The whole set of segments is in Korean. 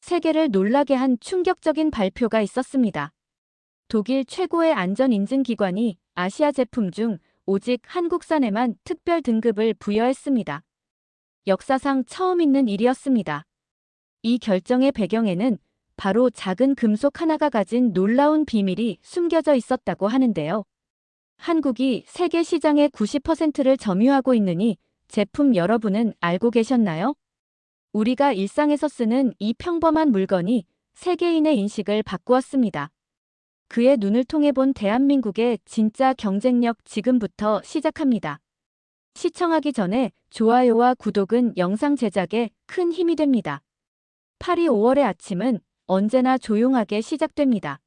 세계를 놀라게 한 충격적인 발표가 있었습니다. 독일 최고의 안전인증기관이 아시아 제품 중 오직 한국산에만 특별 등급을 부여했습니다. 역사상 처음 있는 일이었습니다. 이 결정의 배경에는 바로 작은 금속 하나가 가진 놀라운 비밀이 숨겨져 있었다고 하는데요. 한국이 세계 시장의 90%를 점유하고 있느니 제품 여러분은 알고 계셨나요? 우리가 일상에서 쓰는 이 평범한 물건이 세계인의 인식을 바꾸었습니다. 그의 눈을 통해 본 대한민국의 진짜 경쟁력 지금부터 시작합니다. 시청하기 전에 좋아요와 구독은 영상 제작에 큰 힘이 됩니다. 8위 5월의 아침은 언제나 조용하게 시작됩니다.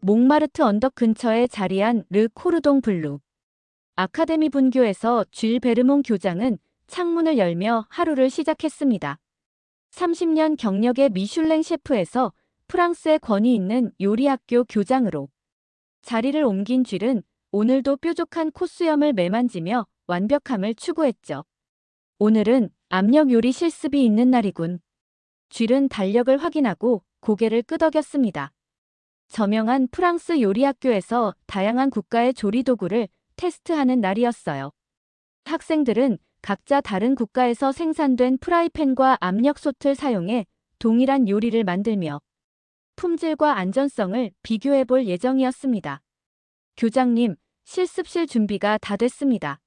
몽마르트 언덕 근처에 자리한 르 코르동 블루 아카데미 분교에서 쥘 베르몽 교장은 창문을 열며 하루를 시작했습니다. 30년 경력의 미슐랭 셰프에서 프랑스의 권위 있는 요리학교 교장으로 자리를 옮긴 쥘은 오늘도 뾰족한 코수염을 매만지며 완벽함을 추구했죠. 오늘은 압력 요리 실습이 있는 날이군. 쥘은 달력을 확인하고 고개를 끄덕였습니다. 저명한 프랑스 요리학교에서 다양한 국가의 조리도구를 테스트하는 날이었어요. 학생들은 각자 다른 국가에서 생산된 프라이팬과 압력솥을 사용해 동일한 요리를 만들며 품질과 안전성을 비교해 볼 예정이었습니다. 교장님, 실습실 준비가 다 됐습니다.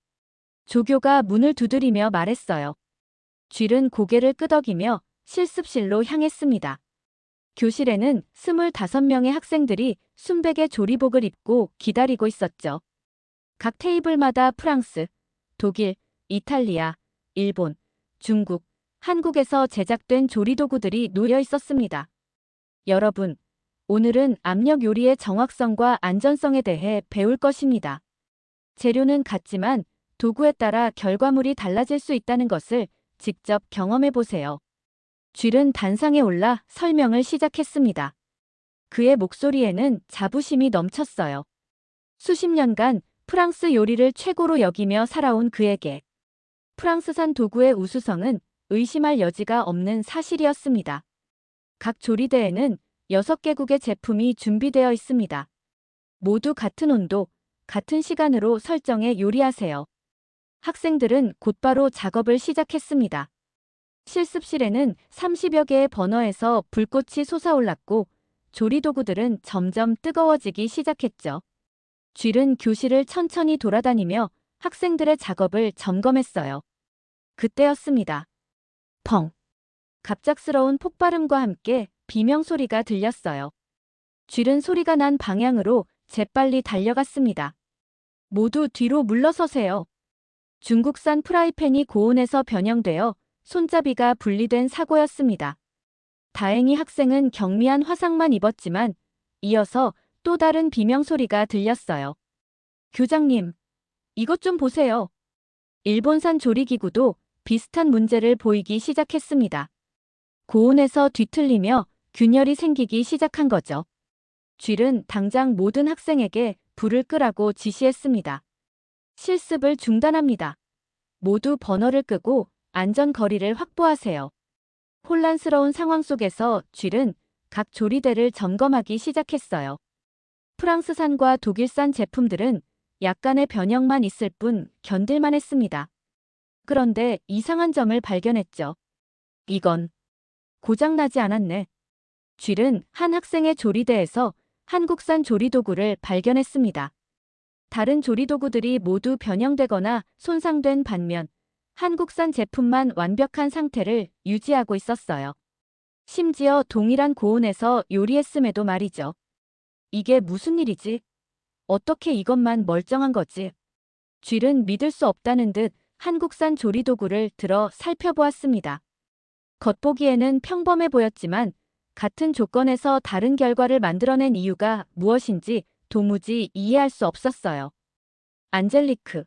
조교가 문을 두드리며 말했어요. 쥘은 고개를 끄덕이며 실습실로 향했습니다. 교실에는 25명의 학생들이 순백의 조리복을 입고 기다리고 있었죠. 각 테이블마다 프랑스, 독일, 이탈리아, 일본, 중국, 한국에서 제작된 조리도구들이 놓여 있었습니다. 여러분, 오늘은 압력 요리의 정확성과 안전성에 대해 배울 것입니다. 재료는 같지만 도구에 따라 결과물이 달라질 수 있다는 것을 직접 경험해 보세요. 쥘은 단상에 올라 설명을 시작했습니다. 그의 목소리에는 자부심이 넘쳤어요. 수십 년간 프랑스 요리를 최고로 여기며 살아온 그에게 프랑스산 도구의 우수성은 의심할 여지가 없는 사실이었습니다. 각 조리대에는 6개국의 제품이 준비되어 있습니다. 모두 같은 온도, 같은 시간으로 설정해 요리하세요. 학생들은 곧바로 작업을 시작했습니다. 실습실에는 30여 개의 버너에서 불꽃이 솟아올랐고 조리도구들은 점점 뜨거워지기 시작했죠. 쥘은 교실을 천천히 돌아다니며 학생들의 작업을 점검했어요. 그때였습니다. 펑! 갑작스러운 폭발음과 함께 비명소리가 들렸어요. 쥘은 소리가 난 방향으로 재빨리 달려갔습니다. 모두 뒤로 물러서세요. 중국산 프라이팬이 고온에서 변형되어 손잡이가 분리된 사고였습니다. 다행히 학생은 경미한 화상만 입었지만 이어서 또 다른 비명소리가 들렸어요. 교장님, 이것 좀 보세요. 일본산 조리기구도 비슷한 문제를 보이기 시작했습니다. 고온에서 뒤틀리며 균열이 생기기 시작한 거죠. 쥘은 당장 모든 학생에게 불을 끄라고 지시했습니다. 실습을 중단합니다. 모두 버너를 끄고 안전거리를 확보하세요. 혼란스러운 상황 속에서 쥘은 각 조리대를 점검하기 시작했어요. 프랑스산과 독일산 제품들은 약간의 변형만 있을 뿐 견딜만 했습니다. 그런데 이상한 점을 발견했죠. 이건 고장나지 않았네. 쥘은 한 학생의 조리대에서 한국산 조리도구를 발견했습니다. 다른 조리도구들이 모두 변형되거나 손상된 반면 한국산 제품만 완벽한 상태를 유지하고 있었어요. 심지어 동일한 고온에서 요리했음에도 말이죠. 이게 무슨 일이지? 어떻게 이것만 멀쩡한 거지? 쥘은 믿을 수 없다는 듯 한국산 조리도구를 들어 살펴보았습니다. 겉보기에는 평범해 보였지만 같은 조건에서 다른 결과를 만들어낸 이유가 무엇인지 도무지 이해할 수 없었어요. 안젤리크,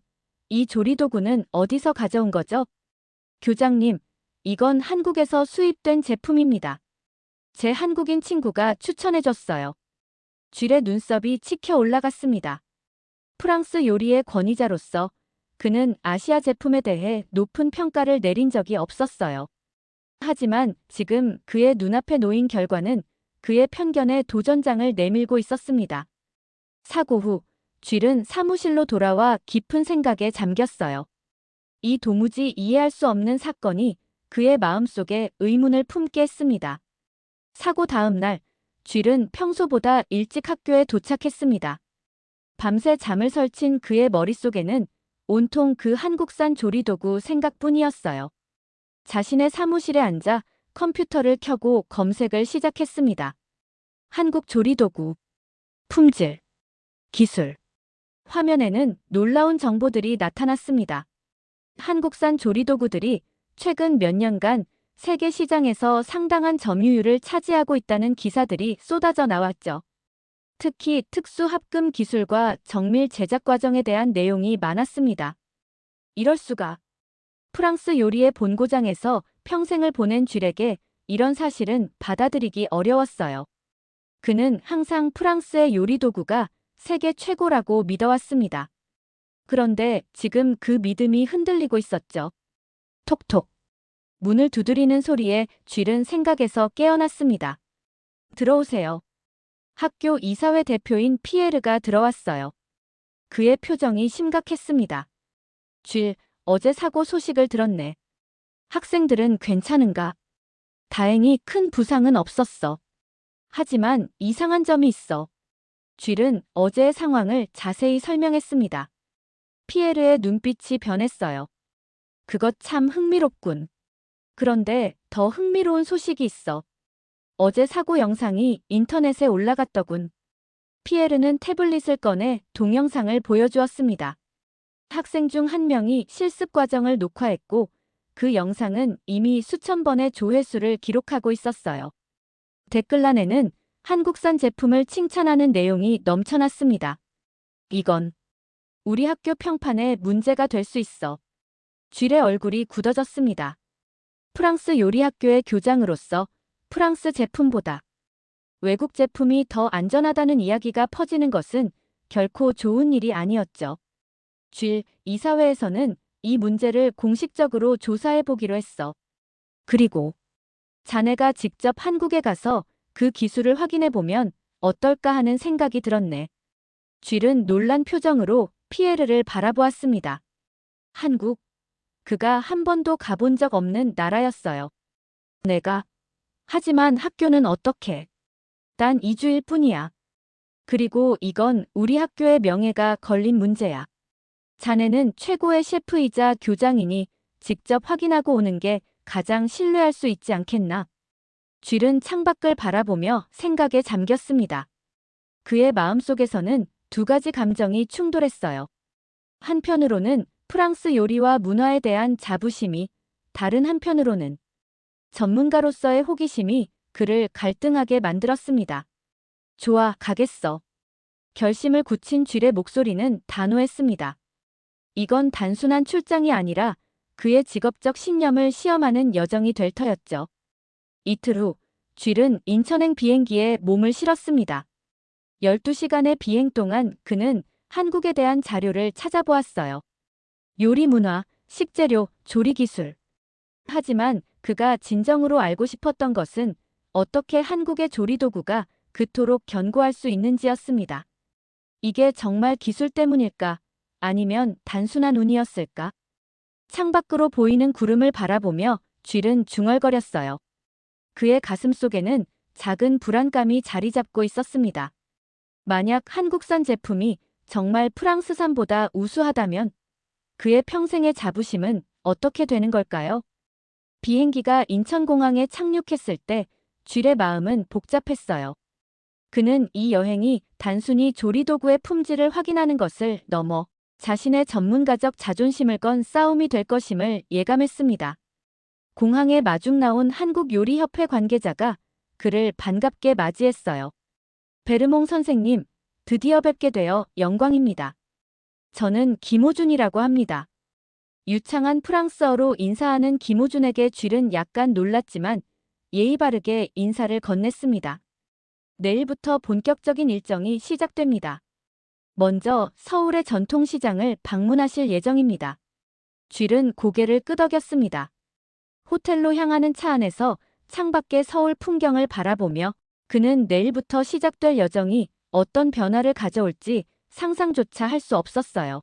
이 조리도구는 어디서 가져온 거죠? 교장님, 이건 한국에서 수입된 제품입니다. 제 한국인 친구가 추천해줬어요. 쥘의 눈썹이 치켜 올라갔습니다. 프랑스 요리의 권위자로서 그는 아시아 제품에 대해 높은 평가를 내린 적이 없었어요. 하지만 지금 그의 눈앞에 놓인 결과는 그의 편견에 도전장을 내밀고 있었습니다. 사고 후 쥘은 사무실로 돌아와 깊은 생각에 잠겼어요. 이 도무지 이해할 수 없는 사건이 그의 마음속에 의문을 품게 했습니다. 사고 다음 날 쥘은 평소보다 일찍 학교에 도착했습니다. 밤새 잠을 설친 그의 머릿속에는 온통 그 한국산 조리도구 생각뿐이었어요. 자신의 사무실에 앉아 컴퓨터를 켜고 검색을 시작했습니다. 한국 조리도구, 품질, 기술. 화면에는 놀라운 정보들이 나타났습니다. 한국산 조리도구들이 최근 몇 년간 세계 시장에서 상당한 점유율을 차지하고 있다는 기사들이 쏟아져 나왔죠. 특히 특수 합금 기술과 정밀 제작 과정에 대한 내용이 많았습니다. 이럴 수가. 프랑스 요리의 본고장에서 평생을 보낸 쥘에게 이런 사실은 받아들이기 어려웠어요. 그는 항상 프랑스의 요리 도구가 세계 최고라고 믿어왔습니다. 그런데 지금 그 믿음이 흔들리고 있었죠. 톡톡. 문을 두드리는 소리에 쥘은 생각에서 깨어났습니다. 들어오세요. 학교 이사회 대표인 피에르가 들어왔어요. 그의 표정이 심각했습니다. 쥘, 어제 사고 소식을 들었네. 학생들은 괜찮은가? 다행히 큰 부상은 없었어. 하지만 이상한 점이 있어. 쥘은 어제의 상황을 자세히 설명했습니다. 피에르의 눈빛이 변했어요. 그것 참 흥미롭군. 그런데 더 흥미로운 소식이 있어. 어제 사고 영상이 인터넷에 올라갔더군. 피에르는 태블릿을 꺼내 동영상을 보여주었습니다. 학생 중 한 명이 실습 과정을 녹화했고 그 영상은 이미 수천 번의 조회수를 기록하고 있었어요. 댓글란에는 한국산 제품을 칭찬하는 내용이 넘쳐났습니다. 이건 우리 학교 평판에 문제가 될 수 있어. 쥘의 얼굴이 굳어졌습니다. 프랑스 요리학교의 교장으로서 프랑스 제품보다 외국 제품이 더 안전하다는 이야기가 퍼지는 것은 결코 좋은 일이 아니었죠. 쥘, 이사회에서는 이 문제를 공식적으로 조사해 보기로 했어. 그리고 자네가 직접 한국에 가서 그 기술을 확인해 보면 어떨까 하는 생각이 들었네. 쥘은 놀란 표정으로 피에르를 바라보았습니다. 한국. 그가 한 번도 가본 적 없는 나라였어요. 내가. 하지만 학교는 어떻게? 단 2주일 뿐이야. 그리고 이건 우리 학교의 명예가 걸린 문제야. 자네는 최고의 셰프이자 교장이니 직접 확인하고 오는 게 가장 신뢰할 수 있지 않겠나? 쥘은 창밖을 바라보며 생각에 잠겼습니다. 그의 마음속에서는 두 가지 감정이 충돌했어요. 한편으로는 프랑스 요리와 문화에 대한 자부심이, 다른 한편으로는 전문가로서의 호기심이 그를 갈등하게 만들었습니다. 좋아, 가겠어. 결심을 굳힌 쥘의 목소리는 단호했습니다. 이건 단순한 출장이 아니라 그의 직업적 신념을 시험하는 여정이 될 터였죠. 이틀 후 쥘은 인천행 비행기에 몸을 실었습니다. 12시간의 비행 동안 그는 한국에 대한 자료를 찾아보았어요. 요리 문화, 식재료, 조리 기술. 하지만 그가 진정으로 알고 싶었던 것은 어떻게 한국의 조리 도구가 그토록 견고할 수 있는지였습니다. 이게 정말 기술 때문일까? 아니면 단순한 운이었을까? 창밖으로 보이는 구름을 바라보며 쥘은 중얼거렸어요. 그의 가슴 속에는 작은 불안감이 자리 잡고 있었습니다. 만약 한국산 제품이 정말 프랑스산보다 우수하다면 그의 평생의 자부심은 어떻게 되는 걸까요? 비행기가 인천공항에 착륙했을 때 쥘의 마음은 복잡했어요. 그는 이 여행이 단순히 조리도구의 품질을 확인하는 것을 넘어 자신의 전문가적 자존심을 건 싸움이 될 것임을 예감했습니다. 공항에 마중 나온 한국요리협회 관계자가 그를 반갑게 맞이했어요. 베르몽 선생님, 드디어 뵙게 되어 영광입니다. 저는 김호준이라고 합니다. 유창한 프랑스어로 인사하는 김호준에게 쥘은 약간 놀랐지만 예의 바르게 인사를 건넸습니다. 내일부터 본격적인 일정이 시작됩니다. 먼저 서울의 전통시장을 방문하실 예정입니다. 쥘은 고개를 끄덕였습니다. 호텔로 향하는 차 안에서 창밖의 서울 풍경을 바라보며 그는 내일부터 시작될 여정이 어떤 변화를 가져올지 상상조차 할 수 없었어요.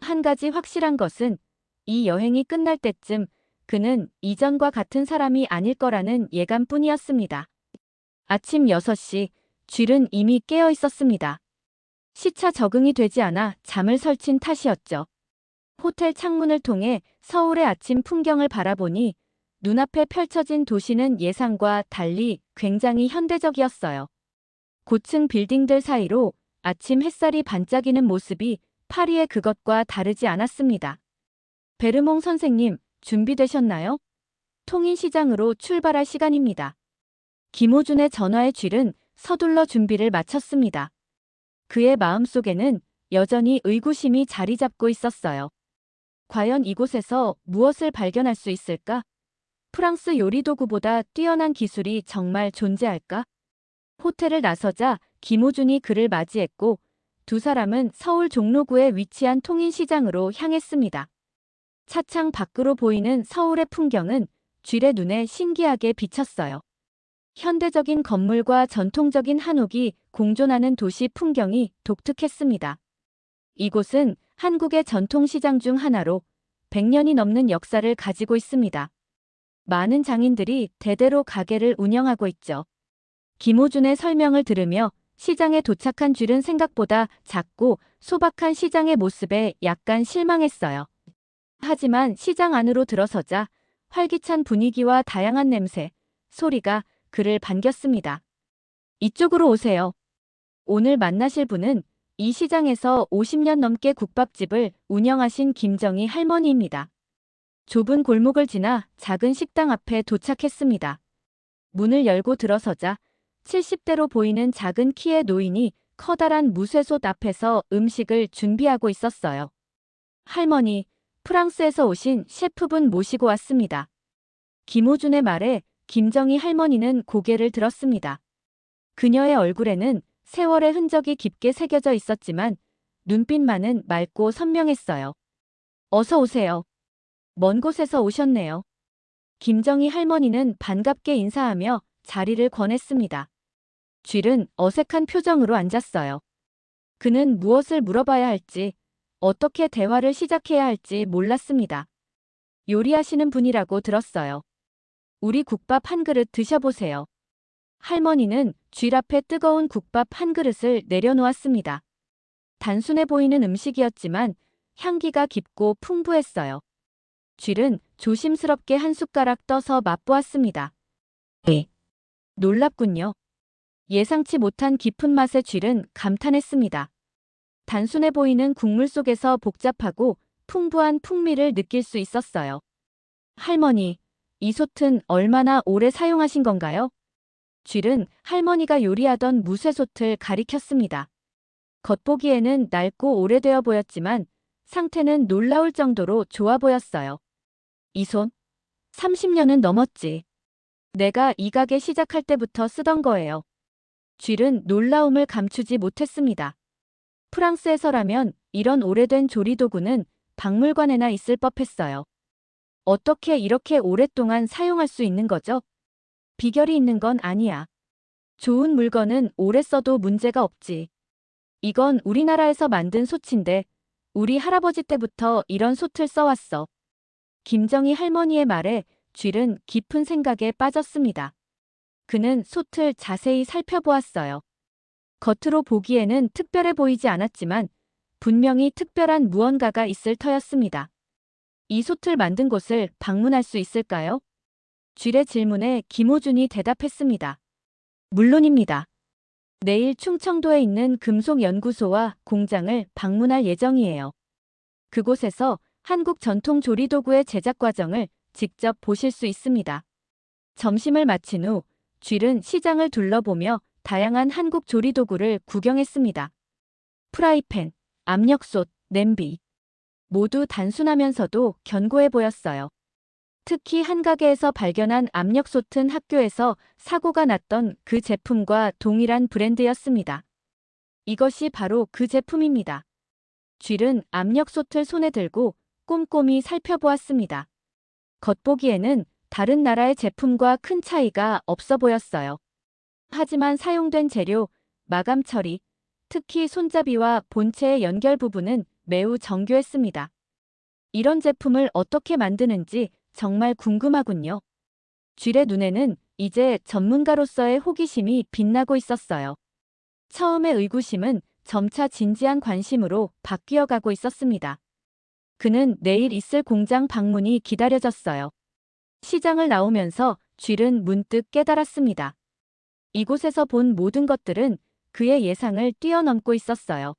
한 가지 확실한 것은 이 여행이 끝날 때쯤 그는 이전과 같은 사람이 아닐 거라는 예감뿐이었습니다. 아침 6시, 쥘은 이미 깨어 있었습니다. 시차 적응이 되지 않아 잠을 설친 탓이었죠. 호텔 창문을 통해 서울의 아침 풍경을 바라보니 눈앞에 펼쳐진 도시는 예상과 달리 굉장히 현대적이었어요. 고층 빌딩들 사이로 아침 햇살이 반짝이는 모습이 파리의 그것과 다르지 않았습니다. 베르몽 선생님, 준비되셨나요? 통인시장으로 출발할 시간입니다. 김호준의 전화에 쥘은 서둘러 준비를 마쳤습니다. 그의 마음속에는 여전히 의구심이 자리 잡고 있었어요. 과연 이곳에서 무엇을 발견할 수 있을까? 프랑스 요리 도구보다 뛰어난 기술이 정말 존재할까? 호텔을 나서자 김호준이 그를 맞이했고 두 사람은 서울 종로구에 위치한 통인시장으로 향했습니다. 차창 밖으로 보이는 서울의 풍경은 쥘의 눈에 신기하게 비쳤어요. 현대적인 건물과 전통적인 한옥이 공존하는 도시 풍경이 독특했습니다. 이곳은 한국의 전통시장 중 하나로 100년이 넘는 역사를 가지고 있습니다. 많은 장인들이 대대로 가게를 운영하고 있죠. 김호준의 설명을 들으며 시장에 도착한 쥘은 생각보다 작고 소박한 시장의 모습에 약간 실망했어요. 하지만 시장 안으로 들어서자 활기찬 분위기와 다양한 냄새, 소리가 그를 반겼습니다. 이쪽으로 오세요. 오늘 만나실 분은 이 시장에서 50년 넘게 국밥집을 운영하신 김정희 할머니입니다. 좁은 골목을 지나 작은 식당 앞에 도착했습니다. 문을 열고 들어서자 70대로 보이는 작은 키의 노인이 커다란 무쇠솥 앞에서 음식을 준비하고 있었어요. 할머니, 프랑스에서 오신 셰프분 모시고 왔습니다. 김호준의 말에 김정희 할머니는 고개를 들었습니다. 그녀의 얼굴에는 세월의 흔적이 깊게 새겨져 있었지만 눈빛만은 맑고 선명했어요. 어서 오세요. 먼 곳에서 오셨네요. 김정희 할머니는 반갑게 인사하며 자리를 권했습니다. 쥘은 어색한 표정으로 앉았어요. 그는 무엇을 물어봐야 할지, 어떻게 대화를 시작해야 할지 몰랐습니다. 요리하시는 분이라고 들었어요. 우리 국밥 한 그릇 드셔보세요. 할머니는 쥘 앞에 뜨거운 국밥 한 그릇을 내려놓았습니다. 단순해 보이는 음식이었지만 향기가 깊고 풍부했어요. 쥘은 조심스럽게 한 숟가락 떠서 맛보았습니다. 네. 놀랍군요. 예상치 못한 깊은 맛의 쥘은 감탄했습니다. 단순해 보이는 국물 속에서 복잡하고 풍부한 풍미를 느낄 수 있었어요. 할머니, 이 솥은 얼마나 오래 사용하신 건가요? 쥘은 할머니가 요리하던 무쇠솥을 가리켰습니다. 겉보기에는 낡고 오래되어 보였지만 상태는 놀라울 정도로 좋아 보였어요. 이 솥? 30년은 넘었지. 내가 이 가게 시작할 때부터 쓰던 거예요. 쥘은 놀라움을 감추지 못했습니다. 프랑스에서라면 이런 오래된 조리도구는 박물관에나 있을 법했어요. 어떻게 이렇게 오랫동안 사용할 수 있는 거죠? 비결이 있는 건 아니야. 좋은 물건은 오래 써도 문제가 없지. 이건 우리나라에서 만든 솥인데 우리 할아버지 때부터 이런 솥을 써왔어. 김정희 할머니의 말에 쥘은 깊은 생각에 빠졌습니다. 그는 솥을 자세히 살펴보았어요. 겉으로 보기에는 특별해 보이지 않았지만 분명히 특별한 무언가가 있을 터였습니다. 이 솥을 만든 곳을 방문할 수 있을까요? 쥘의 질문에 김호준이 대답했습니다. 물론입니다. 내일 충청도에 있는 금속연구소와 공장을 방문할 예정이에요. 그곳에서 한국 전통 조리도구의 제작 과정을 직접 보실 수 있습니다. 점심을 마친 후 쥘은 시장을 둘러보며 다양한 한국 조리도구를 구경했습니다. 프라이팬, 압력솥, 냄비. 모두 단순하면서도 견고해 보였어요. 특히 한 가게에서 발견한 압력솥은 학교에서 사고가 났던 그 제품과 동일한 브랜드였습니다. 이것이 바로 그 제품입니다. 쥘은 압력솥을 손에 들고 꼼꼼히 살펴보았습니다. 겉보기에는 다른 나라의 제품과 큰 차이가 없어 보였어요. 하지만 사용된 재료, 마감 처리, 특히 손잡이와 본체의 연결 부분은 매우 정교했습니다. 이런 제품을 어떻게 만드는지 정말 궁금하군요. 쥘의 눈에는 이제 전문가로서의 호기심이 빛나고 있었어요. 처음의 의구심은 점차 진지한 관심으로 바뀌어 가고 있었습니다. 그는 내일 있을 공장 방문이 기다려졌어요. 시장을 나오면서 쥘은 문득 깨달았습니다. 이곳에서 본 모든 것들은 그의 예상을 뛰어넘고 있었어요.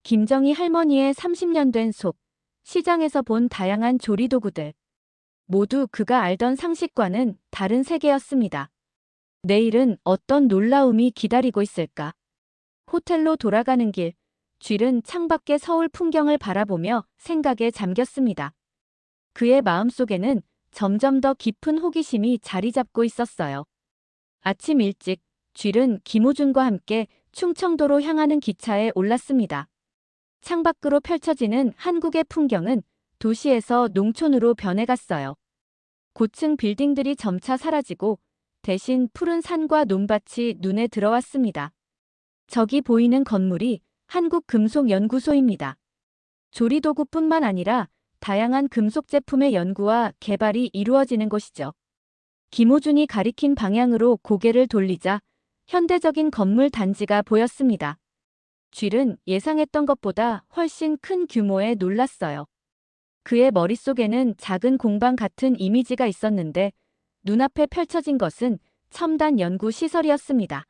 김정희 할머니의 30년 된 속, 시장에서 본 다양한 조리도구들. 모두 그가 알던 상식과는 다른 세계였습니다. 내일은 어떤 놀라움이 기다리고 있을까? 호텔로 돌아가는 길, 쥘은 창밖의 서울 풍경을 바라보며 생각에 잠겼습니다. 그의 마음속에는 점점 더 깊은 호기심이 자리 잡고 있었어요. 아침 일찍 쥘은 김호준과 함께 충청도로 향하는 기차에 올랐습니다. 창밖으로 펼쳐지는 한국의 풍경은 도시에서 농촌으로 변해갔어요. 고층 빌딩들이 점차 사라지고 대신 푸른 산과 논밭이 눈에 들어왔습니다. 저기 보이는 건물이 한국금속연구소입니다. 조리도구뿐만 아니라 다양한 금속 제품의 연구와 개발이 이루어지는 곳이죠. 김호준이 가리킨 방향으로 고개를 돌리자 현대적인 건물 단지가 보였습니다. 쥘은 예상했던 것보다 훨씬 큰 규모에 놀랐어요. 그의 머릿속에는 작은 공방 같은 이미지가 있었는데 눈앞에 펼쳐진 것은 첨단 연구 시설이었습니다.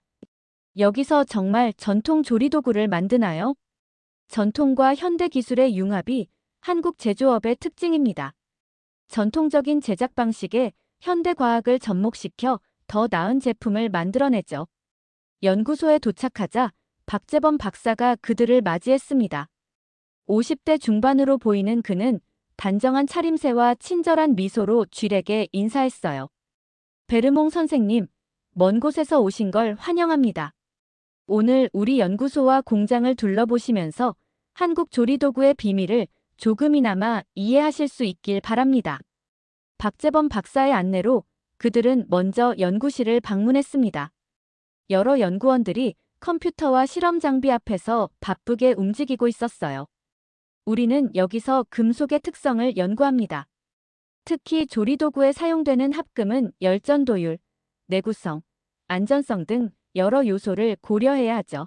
여기서 정말 전통 조리도구를 만드나요? 전통과 현대 기술의 융합이 한국 제조업의 특징입니다. 전통적인 제작 방식에 현대 과학을 접목시켜 더 나은 제품을 만들어내죠. 연구소에 도착하자 박재범 박사가 그들을 맞이했습니다. 50대 중반으로 보이는 그는 단정한 차림새와 친절한 미소로 쥘에게 인사했어요. 베르몽 선생님, 먼 곳에서 오신 걸 환영합니다. 오늘 우리 연구소와 공장을 둘러보시면서 한국 조리도구의 비밀을 조금이나마 이해하실 수 있길 바랍니다. 박재범 박사의 안내로 그들은 먼저 연구실을 방문했습니다. 여러 연구원들이 컴퓨터와 실험 장비 앞에서 바쁘게 움직이고 있었어요. 우리는 여기서 금속의 특성을 연구합니다. 특히 조리도구에 사용되는 합금은 열전도율, 내구성, 안전성 등 여러 요소를 고려해야 하죠.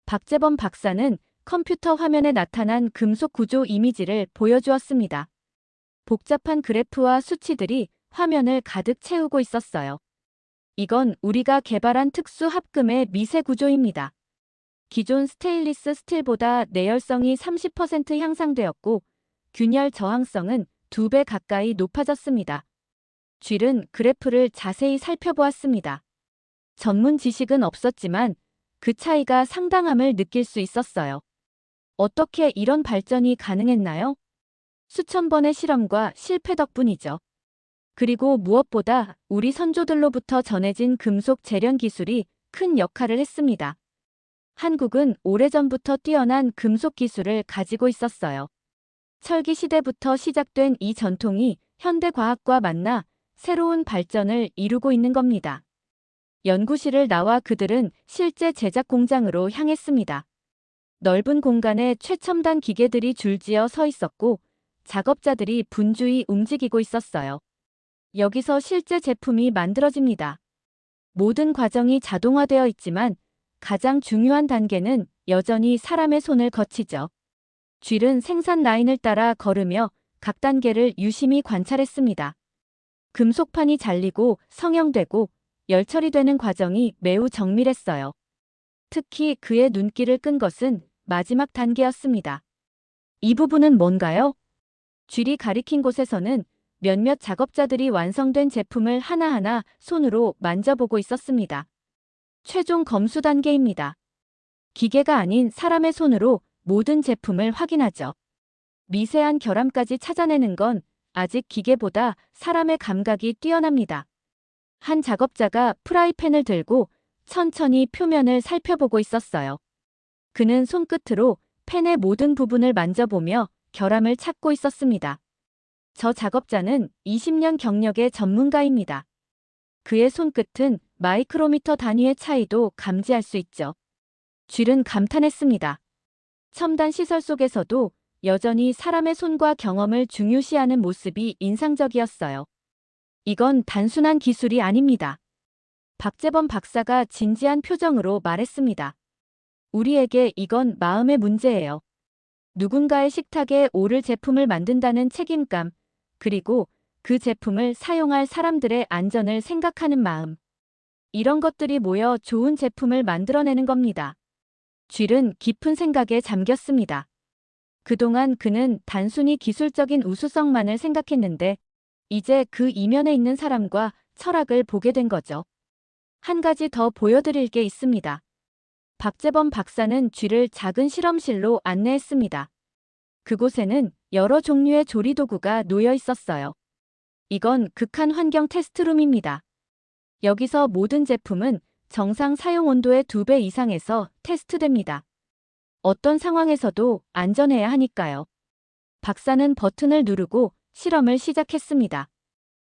박재범 박사는 컴퓨터 화면에 나타난 금속 구조 이미지를 보여주었습니다. 복잡한 그래프와 수치들이 화면을 가득 채우고 있었어요. 이건 우리가 개발한 특수 합금의 미세 구조입니다. 기존 스테인리스 스틸보다 내열성이 30% 향상되었고 균열 저항성은 2배 가까이 높아졌습니다. 쥘은 그래프를 자세히 살펴보았습니다. 전문 지식은 없었지만 그 차이가 상당함을 느낄 수 있었어요. 어떻게 이런 발전이 가능했나요? 수천 번의 실험과 실패 덕분이죠. 그리고 무엇보다 우리 선조들로부터 전해진 금속 재련 기술이 큰 역할을 했습니다. 한국은 오래전부터 뛰어난 금속 기술을 가지고 있었어요. 철기 시대부터 시작된 이 전통이 현대 과학과 만나 새로운 발전을 이루고 있는 겁니다. 연구실을 나와 그들은 실제 제작 공장으로 향했습니다. 넓은 공간에 최첨단 기계들이 줄지어 서 있었고 작업자들이 분주히 움직이고 있었어요. 여기서 실제 제품이 만들어집니다. 모든 과정이 자동화되어 있지만 가장 중요한 단계는 여전히 사람의 손을 거치죠. 쥘은 생산 라인을 따라 걸으며 각 단계를 유심히 관찰했습니다. 금속판이 잘리고 성형되고 열처리되는 과정이 매우 정밀했어요. 특히 그의 눈길을 끈 것은 마지막 단계였습니다. 이 부분은 뭔가요? 쥘이 가리킨 곳에서는 몇몇 작업자들이 완성된 제품을 하나하나 손으로 만져보고 있었습니다. 최종 검수 단계입니다. 기계가 아닌 사람의 손으로 모든 제품을 확인하죠. 미세한 결함까지 찾아내는 건 아직 기계보다 사람의 감각이 뛰어납니다. 한 작업자가 프라이팬을 들고 천천히 표면을 살펴보고 있었어요. 그는 손끝으로 팬의 모든 부분을 만져보며 결함을 찾고 있었습니다. 저 작업자는 20년 경력의 전문가입니다. 그의 손끝은 마이크로미터 단위의 차이도 감지할 수 있죠. 쥘은 감탄했습니다. 첨단 시설 속에서도 여전히 사람의 손과 경험을 중요시하는 모습이 인상적이었어요. 이건 단순한 기술이 아닙니다. 박재범 박사가 진지한 표정으로 말했습니다. 우리에게 이건 마음의 문제예요. 누군가의 식탁에 오를 제품을 만든다는 책임감, 그리고 그 제품을 사용할 사람들의 안전을 생각하는 마음. 이런 것들이 모여 좋은 제품을 만들어내는 겁니다. 쥘은 깊은 생각에 잠겼습니다. 그동안 그는 단순히 기술적인 우수성만을 생각했는데 이제 그 이면에 있는 사람과 철학을 보게 된 거죠. 한 가지 더 보여드릴 게 있습니다. 박재범 박사는 쥘을 작은 실험실로 안내했습니다. 그곳에는 여러 종류의 조리도구가 놓여 있었어요. 이건 극한 환경 테스트룸입니다. 여기서 모든 제품은 정상 사용 온도의 2배 이상에서 테스트됩니다. 어떤 상황에서도 안전해야 하니까요. 박사는 버튼을 누르고 실험을 시작했습니다.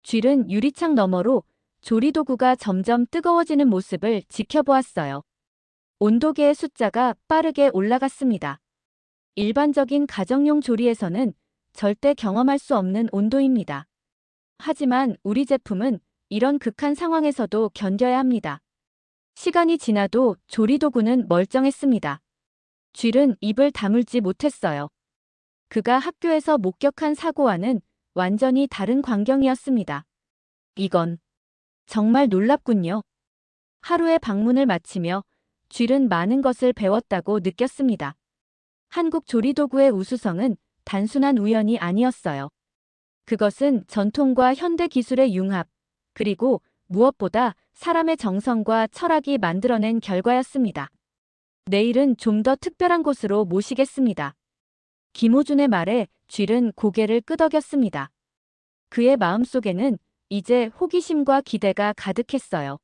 쥘은 유리창 너머로 조리도구가 점점 뜨거워지는 모습을 지켜보았어요. 온도계의 숫자가 빠르게 올라갔습니다. 일반적인 가정용 조리에서는 절대 경험할 수 없는 온도입니다. 하지만 우리 제품은 이런 극한 상황에서도 견뎌야 합니다. 시간이 지나도 조리도구는 멀쩡했습니다. 쥘은 입을 다물지 못했어요. 그가 학교에서 목격한 사고와는 완전히 다른 광경이었습니다. 이건 정말 놀랍군요. 하루의 방문을 마치며 쥘은 많은 것을 배웠다고 느꼈습니다. 한국 조리도구의 우수성은 단순한 우연이 아니었어요. 그것은 전통과 현대 기술의 융합, 그리고 무엇보다 사람의 정성과 철학이 만들어낸 결과였습니다. 내일은 좀 더 특별한 곳으로 모시겠습니다. 김호준의 말에 쥘은 고개를 끄덕였습니다. 그의 마음속에는 이제 호기심과 기대가 가득했어요.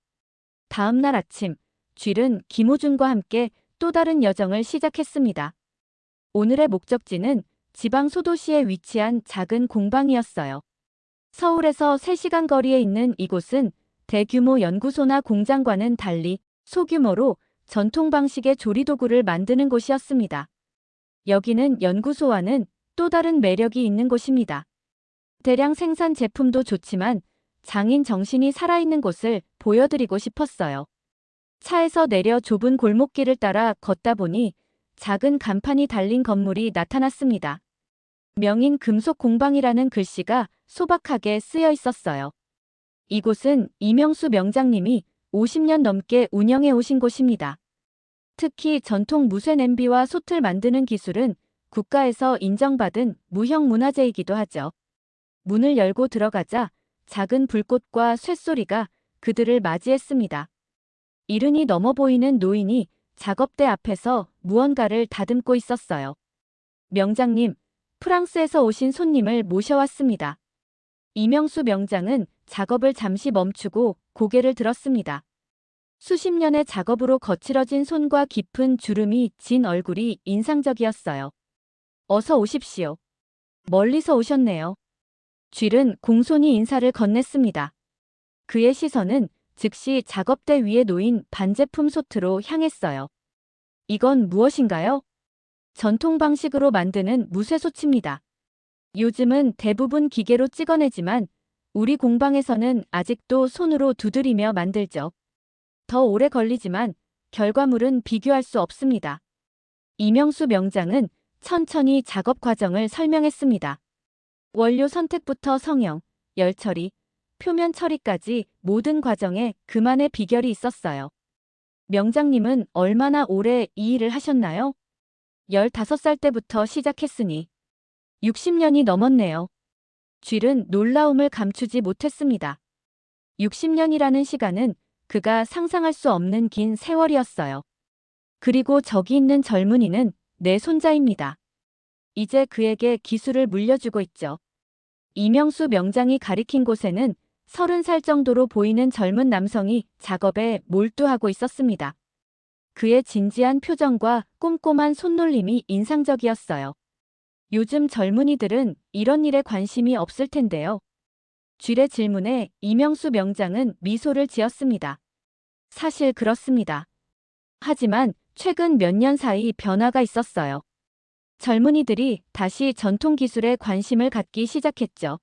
다음 날 아침, 쥘은 김호준과 함께 또 다른 여정을 시작했습니다. 오늘의 목적지는 지방 소도시에 위치한 작은 공방이었어요. 서울에서 3시간 거리에 있는 이곳은 대규모 연구소나 공장과는 달리 소규모로 전통 방식의 조리도구를 만드는 곳이었습니다. 여기는 연구소와는 또 다른 매력이 있는 곳입니다. 대량 생산 제품도 좋지만 장인 정신이 살아있는 곳을 보여드리고 싶었어요. 차에서 내려 좁은 골목길을 따라 걷다 보니 작은 간판이 달린 건물이 나타났습니다. 명인 금속 공방이라는 글씨가 소박하게 쓰여 있었어요. 이곳은 이명수 명장님이 50년 넘게 운영해 오신 곳입니다. 특히 전통 무쇠 냄비와 솥을 만드는 기술은 국가에서 인정받은 무형문화재이기도 하죠. 문을 열고 들어가자 작은 불꽃과 쇳소리가 그들을 맞이했습니다. 이른이 넘어 보이는 노인이 작업대 앞에서 무언가를 다듬고 있었어요. 명장님, 프랑스에서 오신 손님을 모셔왔습니다. 이명수 명장은 작업을 잠시 멈추고 고개를 들었습니다. 수십 년의 작업으로 거칠어진 손과 깊은 주름이 진 얼굴이 인상적이었어요. 어서 오십시오. 멀리서 오셨네요. 쥘은 공손히 인사를 건넸습니다. 그의 시선은 즉시 작업대 위에 놓인 반제품 솥으로 향했어요. 이건 무엇인가요? 전통 방식으로 만드는 무쇠솥입니다. 요즘은 대부분 기계로 찍어내지만 우리 공방에서는 아직도 손으로 두드리며 만들죠. 더 오래 걸리지만 결과물은 비교할 수 없습니다. 이명수 명장은 천천히 작업 과정을 설명했습니다. 원료 선택부터 성형, 열 처리, 표면 처리까지 모든 과정에 그만의 비결이 있었어요. 명장님은 얼마나 오래 이 일을 하셨나요? 15살 때부터 시작했으니 60년이 넘었네요. 쥘은 놀라움을 감추지 못했습니다. 60년이라는 시간은 그가 상상할 수 없는 긴 세월이었어요. 그리고 저기 있는 젊은이는 내 손자입니다. 이제 그에게 기술을 물려주고 있죠. 이명수 명장이 가리킨 곳에는 30살 정도로 보이는 젊은 남성이 작업에 몰두하고 있었습니다. 그의 진지한 표정과 꼼꼼한 손놀림이 인상적이었어요. 요즘 젊은이들은 이런 일에 관심이 없을 텐데요. 쥐의 질문에 이명수 명장은 미소를 지었습니다. 사실 그렇습니다. 하지만 최근 몇 년 사이 변화가 있었어요. 젊은이들이 다시 전통 기술에 관심을 갖기 시작했죠.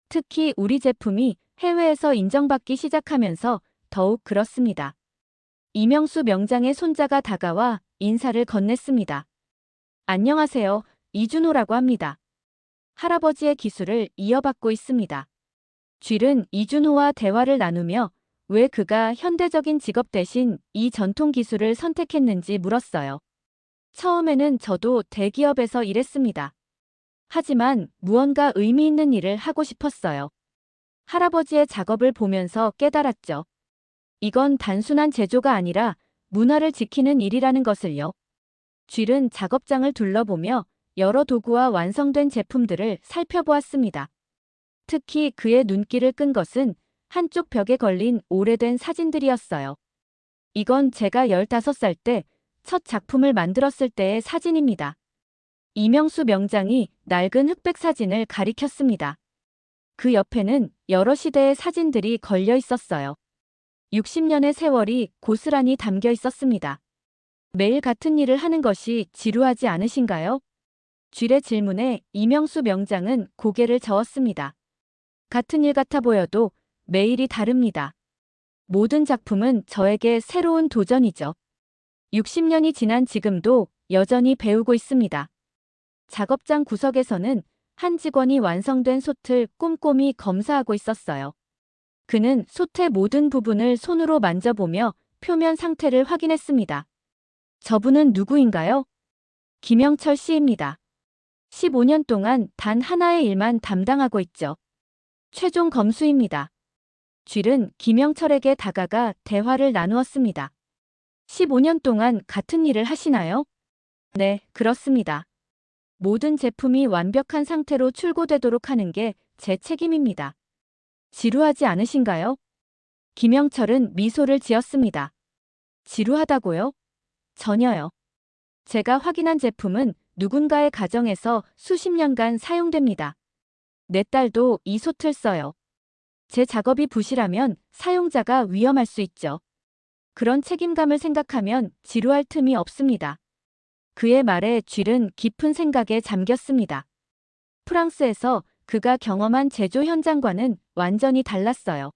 특히 우리 제품이 해외에서 인정받기 시작하면서 더욱 그렇습니다. 이명수 명장의 손자가 다가와 인사를 건넸습니다. 안녕하세요. 이준호라고 합니다. 할아버지의 기술을 이어받고 있습니다. 쥐는 이준호와 대화를 나누며 왜 그가 현대적인 직업 대신 이 전통 기술을 선택했는지 물었어요. 처음에는 저도 대기업에서 일했습니다. 하지만 무언가 의미 있는 일을 하고 싶었어요. 할아버지의 작업을 보면서 깨달았죠. 이건 단순한 제조가 아니라 문화를 지키는 일이라는 것을요. 쥐는 작업장을 둘러보며 여러 도구와 완성된 제품들을 살펴보았습니다. 특히 그의 눈길을 끈 것은 한쪽 벽에 걸린 오래된 사진들이었어요. 이건 제가 15살 때 첫 작품을 만들었을 때의 사진입니다. 이명수 명장이 낡은 흑백 사진을 가리켰습니다. 그 옆에는 여러 시대의 사진들이 걸려 있었어요. 60년의 세월이 고스란히 담겨 있었습니다. 매일 같은 일을 하는 것이 지루하지 않으신가요? 쥐의 질문에 이명수 명장은 고개를 저었습니다. 같은 일 같아 보여도 매일이 다릅니다. 모든 작품은 저에게 새로운 도전이죠. 60년이 지난 지금도 여전히 배우고 있습니다. 작업장 구석에서는 한 직원이 완성된 솥을 꼼꼼히 검사하고 있었어요. 그는 솥의 모든 부분을 손으로 만져보며 표면 상태를 확인했습니다. 저분은 누구인가요? 김영철 씨입니다. 15년 동안 단 하나의 일만 담당하고 있죠. 최종 검수입니다. 쥐는 김영철에게 다가가 대화를 나누었습니다. 15년 동안 같은 일을 하시나요? 네, 그렇습니다. 모든 제품이 완벽한 상태로 출고되도록 하는 게 제 책임입니다. 지루하지 않으신가요? 김영철은 미소를 지었습니다. 지루하다고요? 전혀요. 제가 확인한 제품은 누군가의 가정에서 수십 년간 사용됩니다. 내 딸도 이 솥을 써요. 제 작업이 부실하면 사용자가 위험할 수 있죠. 그런 책임감을 생각하면 지루할 틈이 없습니다. 그의 말에 쥐는 깊은 생각에 잠겼습니다. 프랑스에서 그가 경험한 제조 현장과는 완전히 달랐어요.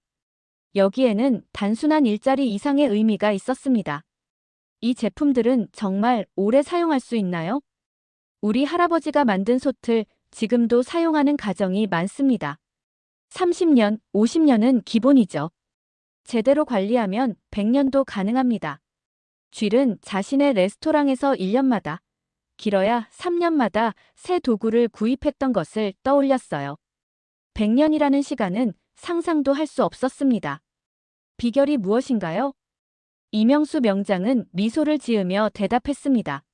여기에는 단순한 일자리 이상의 의미가 있었습니다. 이 제품들은 정말 오래 사용할 수 있나요? 우리 할아버지가 만든 솥을 지금도 사용하는 가정이 많습니다. 30년, 50년은 기본이죠. 제대로 관리하면 100년도 가능합니다. 쥐는 자신의 레스토랑에서 1년마다, 길어야 3년마다 새 도구를 구입했던 것을 떠올렸어요. 100년이라는 시간은 상상도 할 수 없었습니다. 비결이 무엇인가요? 이명수 명장은 미소를 지으며 대답했습니다.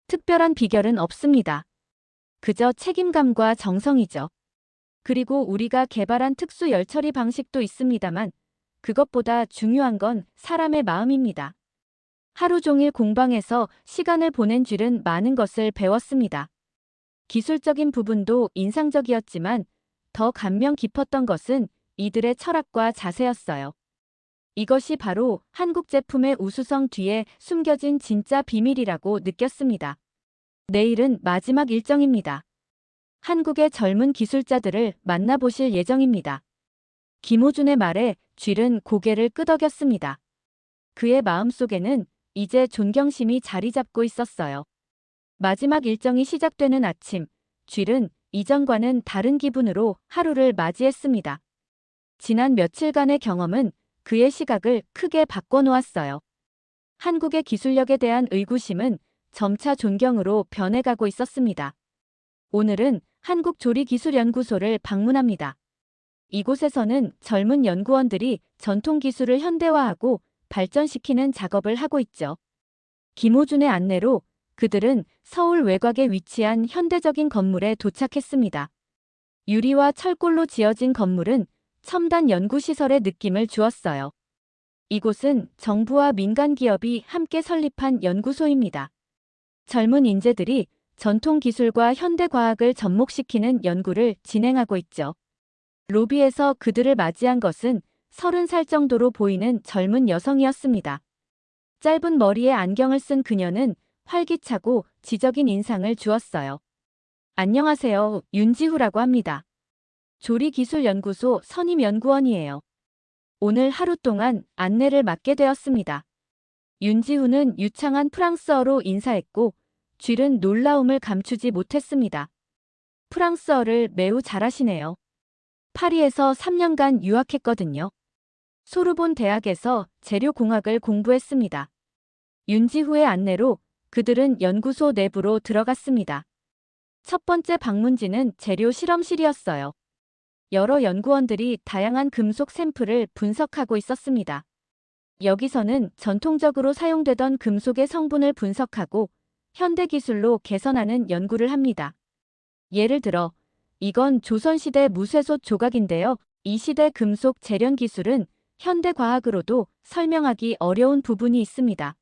특별한 비결은 없습니다. 그저 책임감과 정성이죠. 그리고 우리가 개발한 특수 열 처리 방식도 있습니다만 그것보다 중요한 건 사람의 마음입니다. 하루 종일 공방에서 시간을 보낸 쥐는 많은 것을 배웠습니다. 기술적인 부분도 인상적이었지만 더 감명 깊었던 것은 이들의 철학과 자세였어요. 이것이 바로 한국 제품의 우수성 뒤에 숨겨진 진짜 비밀이라고 느꼈습니다. 내일은 마지막 일정입니다. 한국의 젊은 기술자들을 만나보실 예정입니다. 김호준의 말에 쥐는 고개를 끄덕였습니다. 그의 마음속에는 이제 존경심이 자리 잡고 있었어요. 마지막 일정이 시작되는 아침, 쥐는 이전과는 다른 기분으로 하루를 맞이했습니다. 지난 며칠간의 경험은 그의 시각을 크게 바꿔놓았어요. 한국의 기술력에 대한 의구심은 점차 존경으로 변해가고 있었습니다. 오늘은 한국조리기술연구소를 방문합니다. 이곳에서는 젊은 연구원들이 전통 기술을 현대화하고 발전시키는 작업을 하고 있죠. 김호준의 안내로 그들은 서울 외곽에 위치한 현대적인 건물에 도착했습니다. 유리와 철골로 지어진 건물은 첨단 연구시설의 느낌을 주었어요. 이곳은 정부와 민간 기업이 함께 설립한 연구소입니다. 젊은 인재들이 전통 기술과 현대 과학을 접목시키는 연구를 진행하고 있죠. 로비에서 그들을 맞이한 것은 30살 정도로 보이는 젊은 여성이었습니다. 짧은 머리에 안경을 쓴 그녀는 활기차고 지적인 인상을 주었어요. 안녕하세요. 윤지후라고 합니다. 조리기술연구소 선임연구원이에요. 오늘 하루 동안 안내를 맡게 되었습니다. 윤지후는 유창한 프랑스어로 인사했고 쥘은 놀라움을 감추지 못했습니다. 프랑스어를 매우 잘하시네요. 파리에서 3년간 유학했거든요. 소르본 대학에서 재료공학을 공부했습니다. 윤지후의 안내로 그들은 연구소 내부로 들어갔습니다. 첫 번째 방문지는 재료 실험실이었어요. 여러 연구원들이 다양한 금속 샘플을 분석하고 있었습니다. 여기서는 전통적으로 사용되던 금속의 성분을 분석하고 현대 기술로 개선하는 연구를 합니다. 예를 들어, 이건 조선시대 무쇠솥 조각인데요. 이 시대 금속 재련 기술은 현대 과학으로도 설명하기 어려운 부분이 있습니다.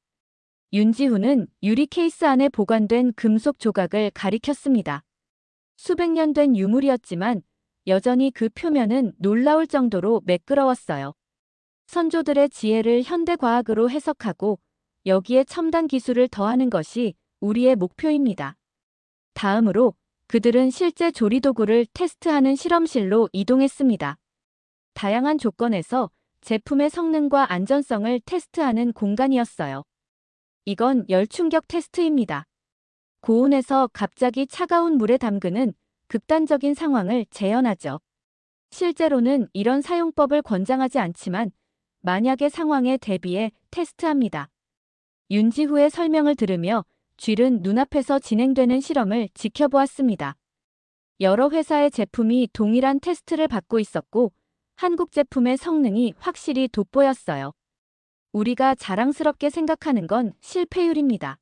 윤지후는 유리 케이스 안에 보관된 금속 조각을 가리켰습니다. 수백 년 된 유물이었지만 여전히 그 표면은 놀라울 정도로 매끄러웠어요. 선조들의 지혜를 현대 과학으로 해석하고 여기에 첨단 기술을 더하는 것이 우리의 목표입니다. 다음으로 그들은 실제 조리도구를 테스트하는 실험실로 이동했습니다. 다양한 조건에서 제품의 성능과 안전성을 테스트하는 공간이었어요. 이건 열충격 테스트입니다. 고온에서 갑자기 차가운 물에 담그는 극단적인 상황을 재현하죠. 실제로는 이런 사용법을 권장하지 않지만 만약의 상황에 대비해 테스트합니다. 윤지후의 설명을 들으며 쥘은 눈앞에서 진행되는 실험을 지켜보았습니다. 여러 회사의 제품이 동일한 테스트를 받고 있었고 한국 제품의 성능이 확실히 돋보였어요. 우리가 자랑스럽게 생각하는 건 실패율입니다.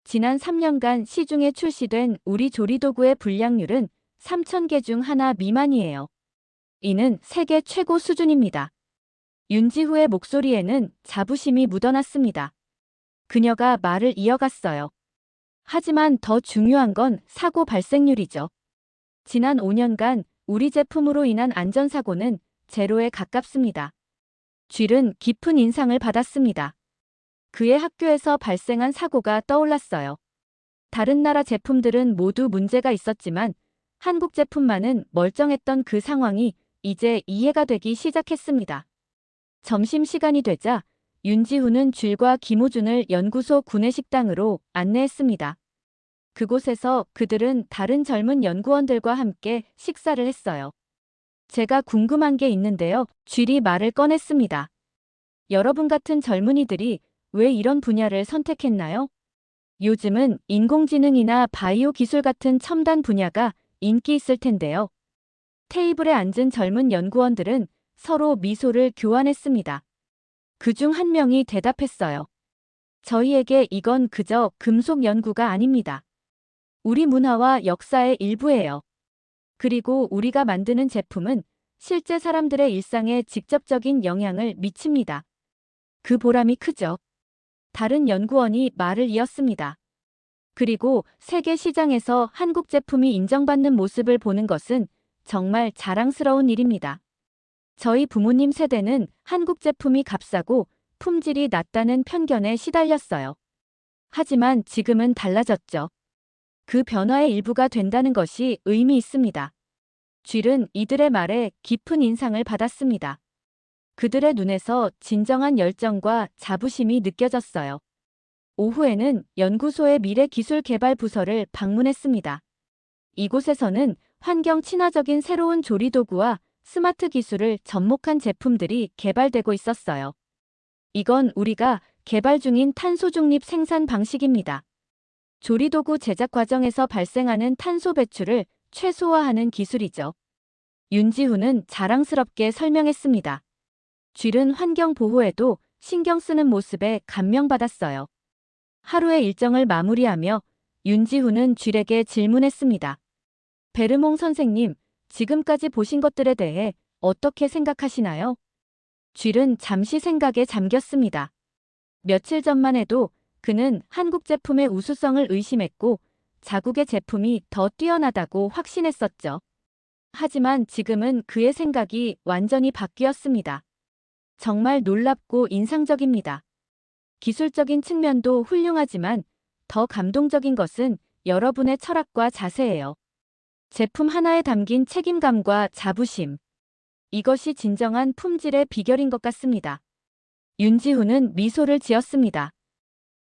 지난 3년간 시중에 출시된 우리 조리도구의 불량률은 3,000개 중 하나 미만이에요. 이는 세계 최고 수준입니다. 윤지후의 목소리에는 자부심이 묻어났습니다. 그녀가 말을 이어갔어요. 하지만 더 중요한 건 사고 발생률이죠. 지난 5년간 우리 제품으로 인한 안전사고는 제로에 가깝습니다. 쥘은 깊은 인상을 받았습니다. 그의 학교에서 발생한 사고가 떠올랐어요. 다른 나라 제품들은 모두 문제가 있었지만 한국 제품만은 멀쩡했던 그 상황이 이제 이해가 되기 시작했습니다. 점심시간이 되자 윤지후는 쥘과 김호준을 연구소 구내식당으로 안내했습니다. 그곳에서 그들은 다른 젊은 연구원들과 함께 식사를 했어요. 제가 궁금한 게 있는데요. 쥘이 말을 꺼냈습니다. 여러분 같은 젊은이들이 왜 이런 분야를 선택했나요? 요즘은 인공지능이나 바이오 기술 같은 첨단 분야가 인기 있을 텐데요. 테이블에 앉은 젊은 연구원들은 서로 미소를 교환했습니다. 그중 한 명이 대답했어요. 저희에게 이건 그저 금속 연구가 아닙니다. 우리 문화와 역사의 일부예요. 그리고 우리가 만드는 제품은 실제 사람들의 일상에 직접적인 영향을 미칩니다. 그 보람이 크죠. 다른 연구원이 말을 이었습니다. 그리고 세계 시장에서 한국 제품이 인정받는 모습을 보는 것은 정말 자랑스러운 일입니다. 저희 부모님 세대는 한국 제품이 값싸고 품질이 낮다는 편견에 시달렸어요. 하지만 지금은 달라졌죠. 그 변화의 일부가 된다는 것이 의미 있습니다. 쥘은 이들의 말에 깊은 인상을 받았습니다. 그들의 눈에서 진정한 열정과 자부심이 느껴졌어요. 오후에는 연구소의 미래기술개발 부서를 방문했습니다. 이곳에서는 환경 친화적인 새로운 조리도구와 스마트 기술을 접목한 제품들이 개발되고 있었어요. 이건 우리가 개발 중인 탄소 중립 생산 방식입니다. 조리도구 제작 과정에서 발생하는 탄소 배출을 최소화하는 기술이죠. 윤지후는 자랑스럽게 설명했습니다. 쥘은 환경 보호에도 신경 쓰는 모습에 감명받았어요. 하루의 일정을 마무리하며 윤지후는 쥘에게 질문했습니다. 베르몽 선생님, 지금까지 보신 것들에 대해 어떻게 생각하시나요? 쥘은 잠시 생각에 잠겼습니다. 며칠 전만 해도 그는 한국 제품의 우수성을 의심했고 자국의 제품이 더 뛰어나다고 확신했었죠. 하지만 지금은 그의 생각이 완전히 바뀌었습니다. 정말 놀랍고 인상적입니다. 기술적인 측면도 훌륭하지만 더 감동적인 것은 여러분의 철학과 자세예요. 제품 하나에 담긴 책임감과 자부심. 이것이 진정한 품질의 비결인 것 같습니다. 윤지훈은 미소를 지었습니다.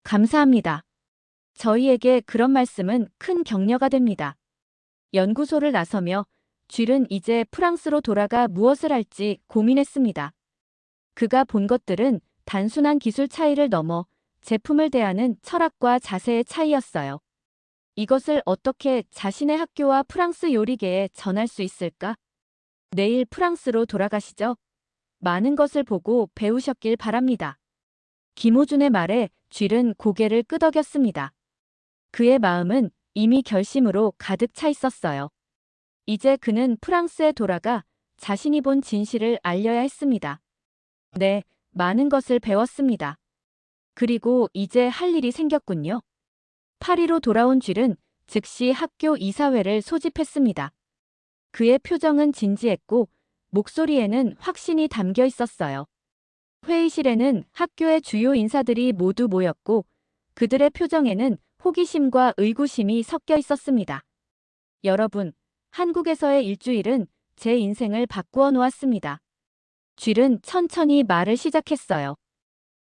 감사합니다. 저희에게 그런 말씀은 큰 격려가 됩니다. 연구소를 나서며 쥘은 이제 프랑스로 돌아가 무엇을 할지 고민했습니다. 그가 본 것들은 단순한 기술 차이를 넘어 제품을 대하는 철학과 자세의 차이였어요. 이것을 어떻게 자신의 학교와 프랑스 요리계에 전할 수 있을까? 내일 프랑스로 돌아가시죠? 많은 것을 보고 배우셨길 바랍니다. 김호준의 말에 쥘은 고개를 끄덕였습니다. 그의 마음은 이미 결심으로 가득 차 있었어요. 이제 그는 프랑스에 돌아가 자신이 본 진실을 알려야 했습니다. 네, 많은 것을 배웠습니다. 그리고 이제 할 일이 생겼군요. 파리로 돌아온 쥘은 즉시 학교 이사회를 소집했습니다. 그의 표정은 진지했고 목소리에는 확신이 담겨 있었어요. 회의실에는 학교의 주요 인사들이 모두 모였고 그들의 표정에는 호기심과 의구심이 섞여 있었습니다. 여러분, 한국에서의 일주일은 제 인생을 바꾸어 놓았습니다. 쥘은 천천히 말을 시작했어요.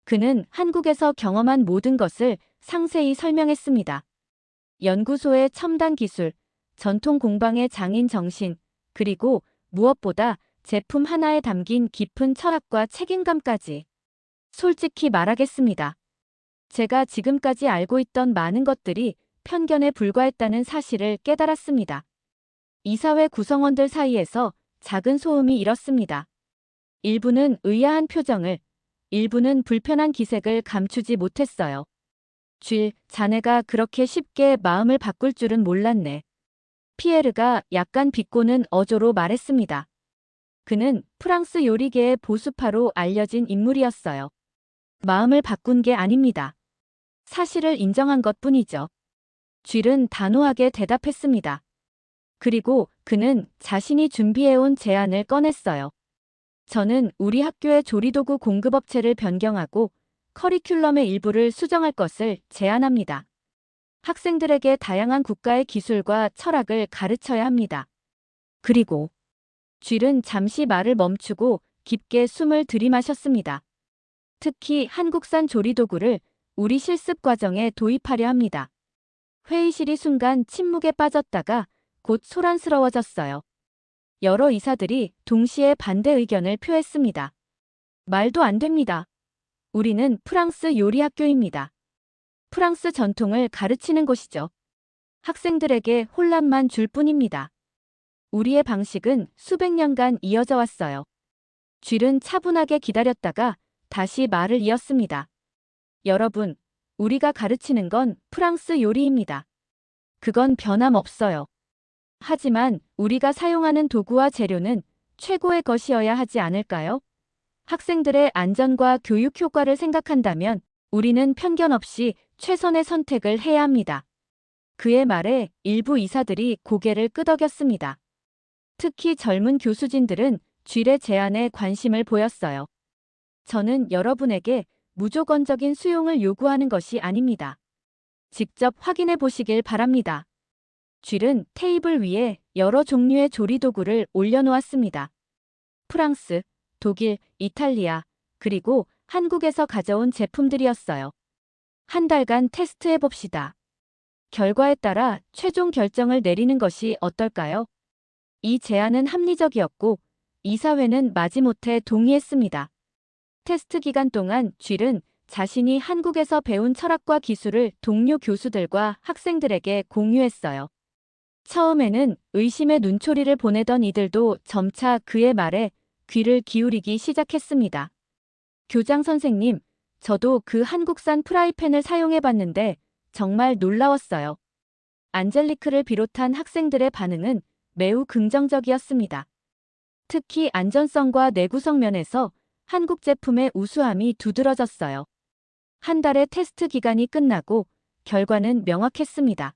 그는 한국에서 경험한 모든 것을 상세히 설명했습니다. 연구소의 첨단 기술, 전통 공방의 장인 정신, 그리고 무엇보다 제품 하나에 담긴 깊은 철학과 책임감까지. 솔직히 말하겠습니다. 제가 지금까지 알고 있던 많은 것들이 편견에 불과했다는 사실을 깨달았습니다. 이사회 구성원들 사이에서 작은 소음이 일었습니다. 일부는 의아한 표정을, 일부는 불편한 기색을 감추지 못했어요. 쥘, 자네가 그렇게 쉽게 마음을 바꿀 줄은 몰랐네. 피에르가 약간 비꼬는 어조로 말했습니다. 그는 프랑스 요리계의 보수파로 알려진 인물이었어요. 마음을 바꾼 게 아닙니다. 사실을 인정한 것뿐이죠. 쥘은 단호하게 대답했습니다. 그리고 그는 자신이 준비해온 제안을 꺼냈어요. 저는 우리 학교의 조리도구 공급업체를 변경하고 커리큘럼의 일부를 수정할 것을 제안합니다. 학생들에게 다양한 국가의 기술과 철학을 가르쳐야 합니다. 그리고 쥘은 잠시 말을 멈추고 깊게 숨을 들이마셨습니다. 특히 한국산 조리도구를 우리 실습 과정에 도입하려 합니다. 회의실이 순간 침묵에 빠졌다가 곧 소란스러워졌어요. 여러 이사들이 동시에 반대 의견을 표했습니다. 말도 안 됩니다. 우리는 프랑스 요리 학교입니다. 프랑스 전통을 가르치는 곳이죠. 학생들에게 혼란만 줄 뿐입니다. 우리의 방식은 수백 년간 이어져 왔어요. 쥘은 차분하게 기다렸다가 다시 말을 이었습니다. 여러분, 우리가 가르치는 건 프랑스 요리입니다. 그건 변함없어요. 하지만 우리가 사용하는 도구와 재료는 최고의 것이어야 하지 않을까요? 학생들의 안전과 교육 효과를 생각한다면 우리는 편견 없이 최선의 선택을 해야 합니다. 그의 말에 일부 이사들이 고개를 끄덕였습니다. 특히 젊은 교수진들은 쥘의 제안에 관심을 보였어요. 저는 여러분에게 무조건적인 수용을 요구하는 것이 아닙니다. 직접 확인해 보시길 바랍니다. 쥘은 테이블 위에 여러 종류의 조리도구를 올려놓았습니다. 프랑스, 독일, 이탈리아, 그리고 한국에서 가져온 제품들이었어요. 한 달간 테스트해 봅시다. 결과에 따라 최종 결정을 내리는 것이 어떨까요? 이 제안은 합리적이었고 이사회는 마지못해 동의했습니다. 테스트 기간 동안 쥘은 자신이 한국에서 배운 철학과 기술을 동료 교수들과 학생들에게 공유했어요. 처음에는 의심의 눈초리를 보내던 이들도 점차 그의 말에 귀를 기울이기 시작했습니다. 교장 선생님, 저도 그 한국산 프라이팬을 사용해봤는데 정말 놀라웠어요. 안젤리크를 비롯한 학생들의 반응은 매우 긍정적이었습니다. 특히 안전성과 내구성 면에서 한국 제품의 우수함이 두드러졌어요. 한 달의 테스트 기간이 끝나고 결과는 명확했습니다.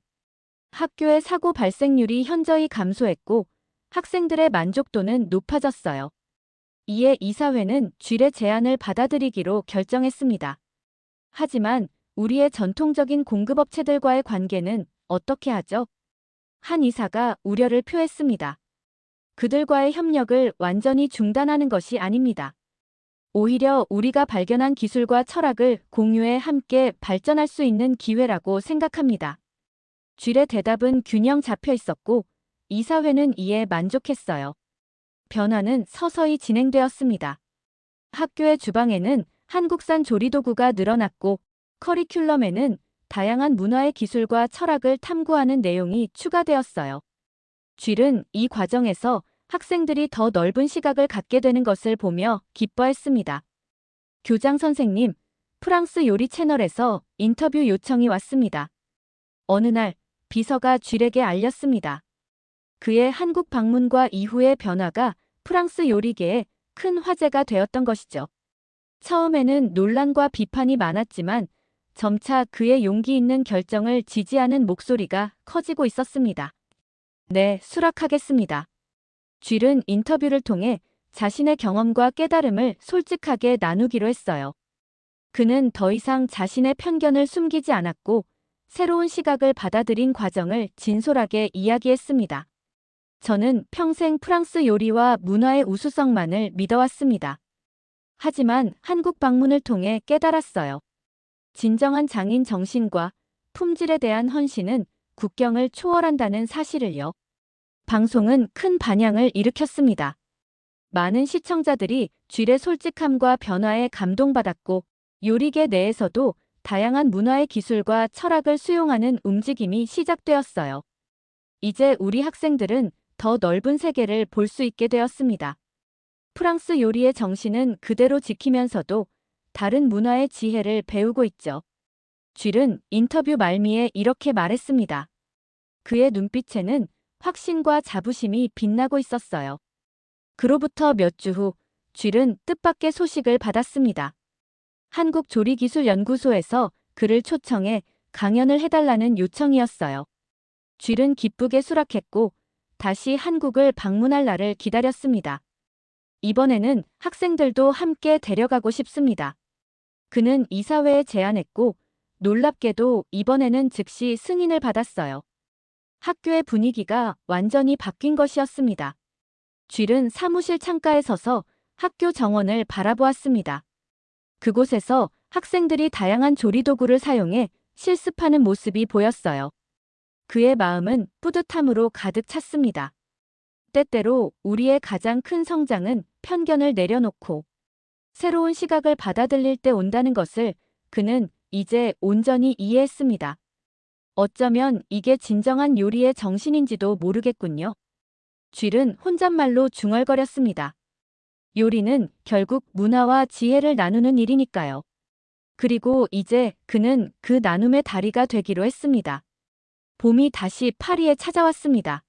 학교의 사고 발생률이 현저히 감소했고 학생들의 만족도는 높아졌어요. 이에 이사회는 쥐의 제안을 받아들이기로 결정했습니다. 하지만 우리의 전통적인 공급업체들과의 관계는 어떻게 하죠? 한 이사가 우려를 표했습니다. 그들과의 협력을 완전히 중단하는 것이 아닙니다. 오히려 우리가 발견한 기술과 철학을 공유해 함께 발전할 수 있는 기회라고 생각합니다. 쥐의 대답은 균형 잡혀 있었고 이사회는 이에 만족했어요. 변화는 서서히 진행되었습니다. 학교의 주방에는 한국산 조리도구가 늘어났고 커리큘럼에는 다양한 문화의 기술과 철학을 탐구하는 내용이 추가되었어요. 쥐는 이 과정에서 학생들이 더 넓은 시각을 갖게 되는 것을 보며 기뻐했습니다. 교장 선생님, 프랑스 요리 채널에서 인터뷰 요청이 왔습니다. 어느 날 비서가 쥐에게 알렸습니다. 그의 한국 방문과 이후의 변화가 프랑스 요리계에 큰 화제가 되었던 것이죠. 처음에는 논란과 비판이 많았지만 점차 그의 용기 있는 결정을 지지하는 목소리가 커지고 있었습니다. 네, 수락하겠습니다. 쥐는 인터뷰를 통해 자신의 경험과 깨달음을 솔직하게 나누기로 했어요. 그는 더 이상 자신의 편견을 숨기지 않았고 새로운 시각을 받아들인 과정을 진솔하게 이야기했습니다. 저는 평생 프랑스 요리와 문화의 우수성만을 믿어왔습니다. 하지만 한국 방문을 통해 깨달았어요. 진정한 장인 정신과 품질에 대한 헌신은 국경을 초월한다는 사실을요. 방송은 큰 반향을 일으켰습니다. 많은 시청자들이 쥐의 솔직함과 변화에 감동받았고 요리계 내에서도 다양한 문화의 기술과 철학을 수용하는 움직임이 시작되었어요. 이제 우리 학생들은 더 넓은 세계를 볼 수 있게 되었습니다. 프랑스 요리의 정신은 그대로 지키면서도 다른 문화의 지혜를 배우고 있죠. 쥐는 인터뷰 말미에 이렇게 말했습니다. 그의 눈빛에는 확신과 자부심이 빛나고 있었어요. 그로부터 몇 주 후, 쥐는 뜻밖의 소식을 받았습니다. 한국조리기술연구소에서 그를 초청해 강연을 해달라는 요청이었어요. 쥐는 기쁘게 수락했고 다시 한국을 방문할 날을 기다렸습니다. 이번에는 학생들도 함께 데려가고 싶습니다. 그는 이사회에 제안했고 놀랍게도 이번에는 즉시 승인을 받았어요. 학교의 분위기가 완전히 바뀐 것이었습니다. 쥐는 사무실 창가에 서서 학교 정원을 바라보았습니다. 그곳에서 학생들이 다양한 조리도구를 사용해 실습하는 모습이 보였어요. 그의 마음은 뿌듯함으로 가득 찼습니다. 때때로 우리의 가장 큰 성장은 편견을 내려놓고 새로운 시각을 받아들일 때 온다는 것을 그는 이제 온전히 이해했습니다. 어쩌면 이게 진정한 요리의 정신인지도 모르겠군요. 쥐는 혼잣말로 중얼거렸습니다. 요리는 결국 문화와 지혜를 나누는 일이니까요. 그리고 이제 그는 그 나눔의 다리가 되기로 했습니다. 봄이 다시 파리에 찾아왔습니다.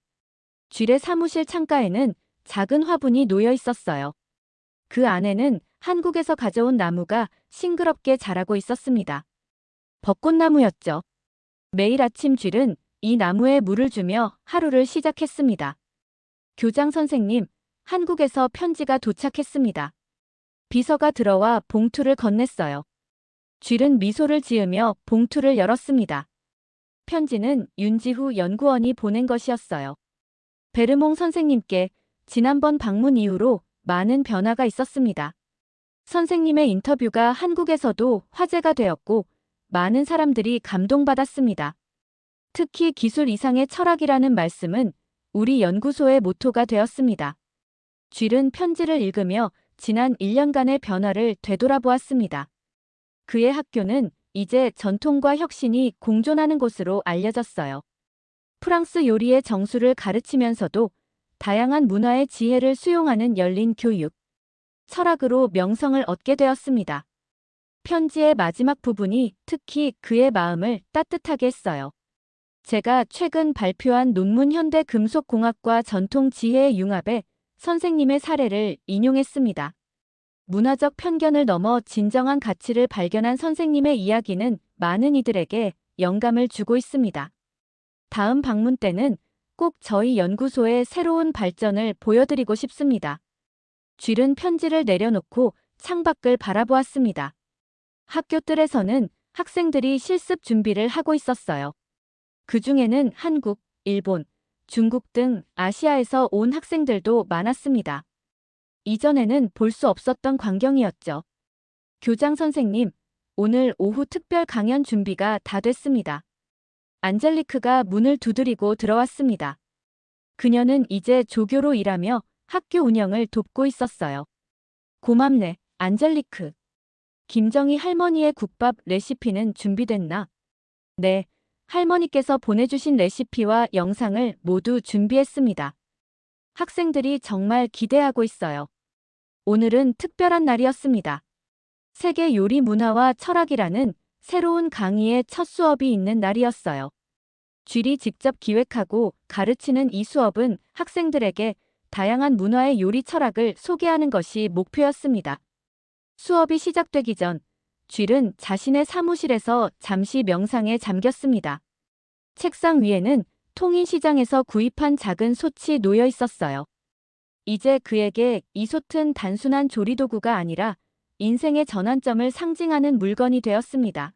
쥐의 사무실 창가에는 작은 화분이 놓여 있었어요. 그 안에는 한국에서 가져온 나무가 싱그럽게 자라고 있었습니다. 벚꽃나무였죠. 매일 아침 쥐는 이 나무에 물을 주며 하루를 시작했습니다. 교장 선생님, 한국에서 편지가 도착했습니다. 비서가 들어와 봉투를 건넸어요. 쥐는 미소를 지으며 봉투를 열었습니다. 편지는 윤지후 연구원이 보낸 것이었어요. 베르몽 선생님께 지난번 방문 이후로 많은 변화가 있었습니다. 선생님의 인터뷰가 한국에서도 화제가 되었고 많은 사람들이 감동받았습니다. 특히 기술 이상의 철학이라는 말씀은 우리 연구소의 모토가 되었습니다. 쥐는 편지를 읽으며 지난 1년간의 변화를 되돌아보았습니다. 그의 학교는 이제 전통과 혁신이 공존하는 곳으로 알려졌어요. 프랑스 요리의 정수를 가르치면서도 다양한 문화의 지혜를 수용하는 열린 교육, 철학으로 명성을 얻게 되었습니다. 편지의 마지막 부분이 특히 그의 마음을 따뜻하게 했어요. 제가 최근 발표한 논문 현대금속공학과 전통 지혜의 융합에 선생님의 사례를 인용했습니다. 문화적 편견을 넘어 진정한 가치를 발견한 선생님의 이야기는 많은 이들에게 영감을 주고 있습니다. 다음 방문 때는 꼭 저희 연구소의 새로운 발전을 보여드리고 싶습니다. 쥘은 편지를 내려놓고 창밖을 바라보았습니다. 학교 뜰에서는 학생들이 실습 준비를 하고 있었어요. 그 중에는 한국, 일본, 중국 등 아시아에서 온 학생들도 많았습니다. 이전에는 볼 수 없었던 광경이었죠. 교장 선생님, 오늘 오후 특별 강연 준비가 다 됐습니다. 안젤리크가 문을 두드리고 들어왔습니다. 그녀는 이제 조교로 일하며 학교 운영을 돕고 있었어요. 고맙네, 안젤리크. 김정희 할머니의 국밥 레시피는 준비됐나? 네, 할머니께서 보내주신 레시피와 영상을 모두 준비했습니다. 학생들이 정말 기대하고 있어요. 오늘은 특별한 날이었습니다. 세계 요리 문화와 철학이라는 새로운 강의의 첫 수업이 있는 날이었어요. 쥘이 직접 기획하고 가르치는 이 수업은 학생들에게 다양한 문화의 요리 철학을 소개하는 것이 목표였습니다. 수업이 시작되기 전 쥘은 자신의 사무실에서 잠시 명상에 잠겼습니다. 책상 위에는 통인시장에서 구입한 작은 솥이 놓여 있었어요. 이제 그에게 이 솥은 단순한 조리도구가 아니라 인생의 전환점을 상징하는 물건이 되었습니다.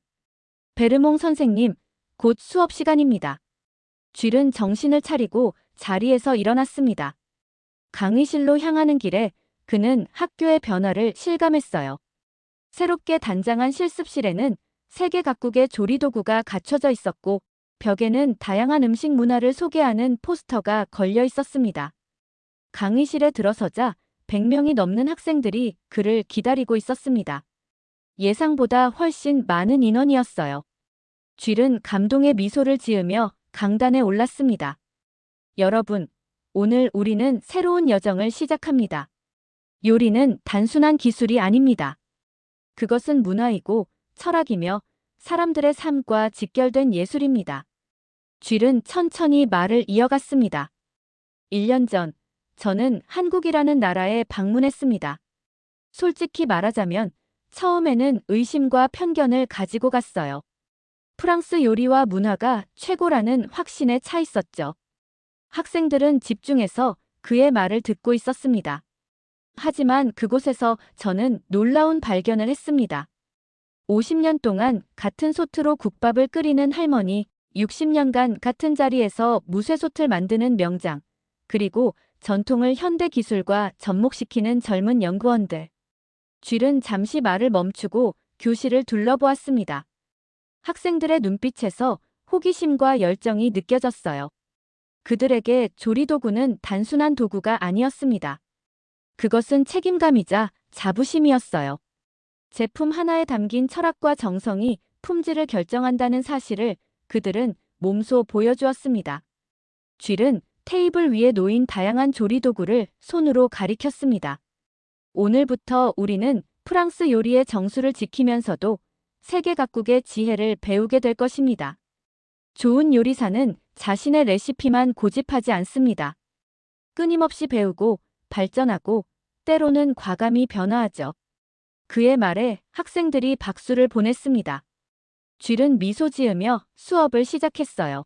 베르몽 선생님, 곧 수업 시간입니다. 쥘은 정신을 차리고 자리에서 일어났습니다. 강의실로 향하는 길에 그는 학교의 변화를 실감했어요. 새롭게 단장한 실습실에는 세계 각국의 조리도구가 갖춰져 있었고 벽에는 다양한 음식 문화를 소개하는 포스터가 걸려 있었습니다. 강의실에 들어서자 100명이 넘는 학생들이 그를 기다리고 있었습니다. 예상보다 훨씬 많은 인원이었어요. 쥘은 감동의 미소를 지으며 강단에 올랐습니다. 여러분, 오늘 우리는 새로운 여정을 시작합니다. 요리는 단순한 기술이 아닙니다. 그것은 문화이고 철학이며 사람들의 삶과 직결된 예술입니다. 쥘은 천천히 말을 이어갔습니다. 1년 전, 저는 한국이라는 나라에 방문했습니다. 솔직히 말하자면 처음에는 의심과 편견을 가지고 갔어요. 프랑스 요리와 문화가 최고라는 확신에 차 있었죠. 학생들은 집중해서 그의 말을 듣고 있었습니다. 하지만 그곳에서 저는 놀라운 발견을 했습니다. 50년 동안 같은 솥으로 국밥을 끓이는 할머니, 60년간 같은 자리에서 무쇠솥을 만드는 명장, 그리고 전통을 현대 기술과 접목시키는 젊은 연구원들. 쥘은 잠시 말을 멈추고 교실을 둘러보았습니다. 학생들의 눈빛에서 호기심과 열정이 느껴졌어요. 그들에게 조리도구는 단순한 도구가 아니었습니다. 그것은 책임감이자 자부심이었어요. 제품 하나에 담긴 철학과 정성이 품질을 결정한다는 사실을 그들은 몸소 보여주었습니다. 쥘은 테이블 위에 놓인 다양한 조리도구를 손으로 가리켰습니다. 오늘부터 우리는 프랑스 요리의 정수를 지키면서도 세계 각국의 지혜를 배우게 될 것입니다. 좋은 요리사는 자신의 레시피만 고집하지 않습니다. 끊임없이 배우고 발전하고 때로는 과감히 변화하죠. 그의 말에 학생들이 박수를 보냈습니다. 쥘은 미소 지으며 수업을 시작했어요.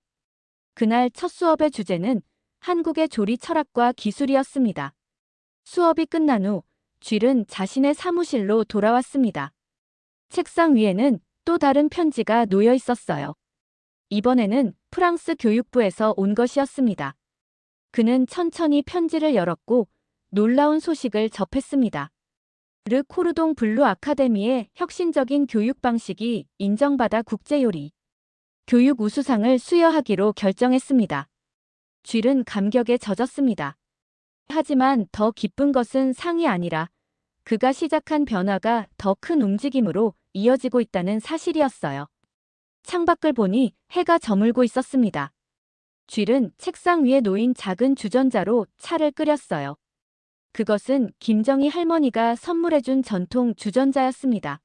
그날 첫 수업의 주제는 한국의 조리 철학과 기술이었습니다. 수업이 끝난 후 쥘은 자신의 사무실로 돌아왔습니다. 책상 위에는 또 다른 편지가 놓여 있었어요. 이번에는 프랑스 교육부에서 온 것이었습니다. 그는 천천히 편지를 열었고 놀라운 소식을 접했습니다. 르 코르동 블루 아카데미의 혁신적인 교육 방식이 인정받아 국제요리 교육 우수상을 수여하기로 결정했습니다. 쥘은 감격에 젖었습니다. 하지만 더 기쁜 것은 상이 아니라 그가 시작한 변화가 더 큰 움직임으로 이어지고 있다는 사실이었어요. 창밖을 보니 해가 저물고 있었습니다. 쥘은 책상 위에 놓인 작은 주전자로 차를 끓였어요. 그것은 김정희 할머니가 선물해준 전통 주전자였습니다.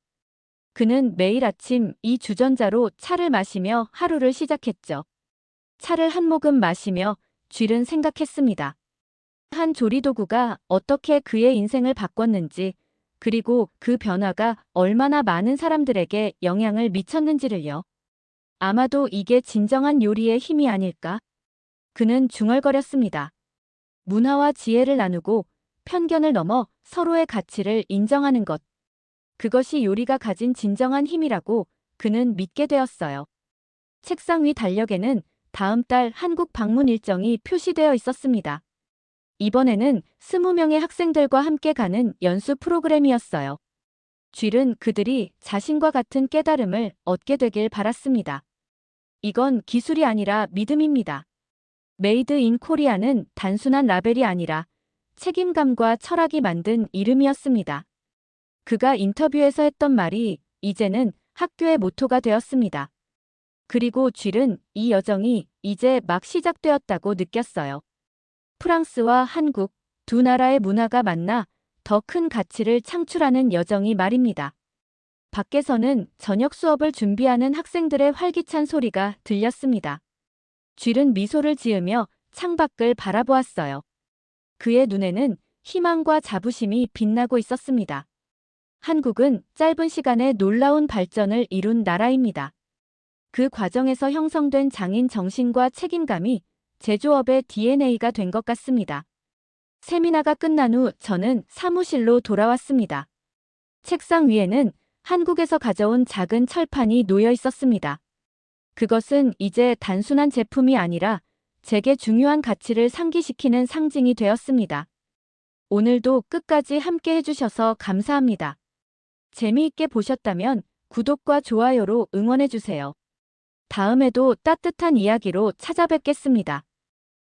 그는 매일 아침 이 주전자로 차를 마시며 하루를 시작했죠. 차를 한 모금 마시며 쥘은 생각했습니다. 한 조리도구가 어떻게 그의 인생을 바꿨는지, 그리고 그 변화가 얼마나 많은 사람들에게 영향을 미쳤는지를요. 아마도 이게 진정한 요리의 힘이 아닐까? 그는 중얼거렸습니다. 문화와 지혜를 나누고 편견을 넘어 서로의 가치를 인정하는 것. 그것이 요리가 가진 진정한 힘이라고 그는 믿게 되었어요. 책상 위 달력에는 다음 달 한국 방문 일정이 표시되어 있었습니다. 이번에는 20명의 학생들과 함께 가는 연수 프로그램이었어요. 쥘은 그들이 자신과 같은 깨달음을 얻게 되길 바랐습니다. 이건 기술이 아니라 믿음입니다. 메이드 인 코리아는 단순한 라벨이 아니라 책임감과 철학이 만든 이름이었습니다. 그가 인터뷰에서 했던 말이 이제는 학교의 모토가 되었습니다. 그리고 쥘은 이 여정이 이제 막 시작되었다고 느꼈어요. 프랑스와 한국, 두 나라의 문화가 만나 더 큰 가치를 창출하는 여정이 말입니다. 밖에서는 저녁 수업을 준비하는 학생들의 활기찬 소리가 들렸습니다. 쥘은 미소를 지으며 창밖을 바라보았어요. 그의 눈에는 희망과 자부심이 빛나고 있었습니다. 한국은 짧은 시간에 놀라운 발전을 이룬 나라입니다. 그 과정에서 형성된 장인 정신과 책임감이 제조업의 DNA가 된 것 같습니다. 세미나가 끝난 후 저는 사무실로 돌아왔습니다. 책상 위에는 한국에서 가져온 작은 철판이 놓여 있었습니다. 그것은 이제 단순한 제품이 아니라 제게 중요한 가치를 상기시키는 상징이 되었습니다. 오늘도 끝까지 함께 해주셔서 감사합니다. 재미있게 보셨다면 구독과 좋아요로 응원해주세요. 다음에도 따뜻한 이야기로 찾아뵙겠습니다.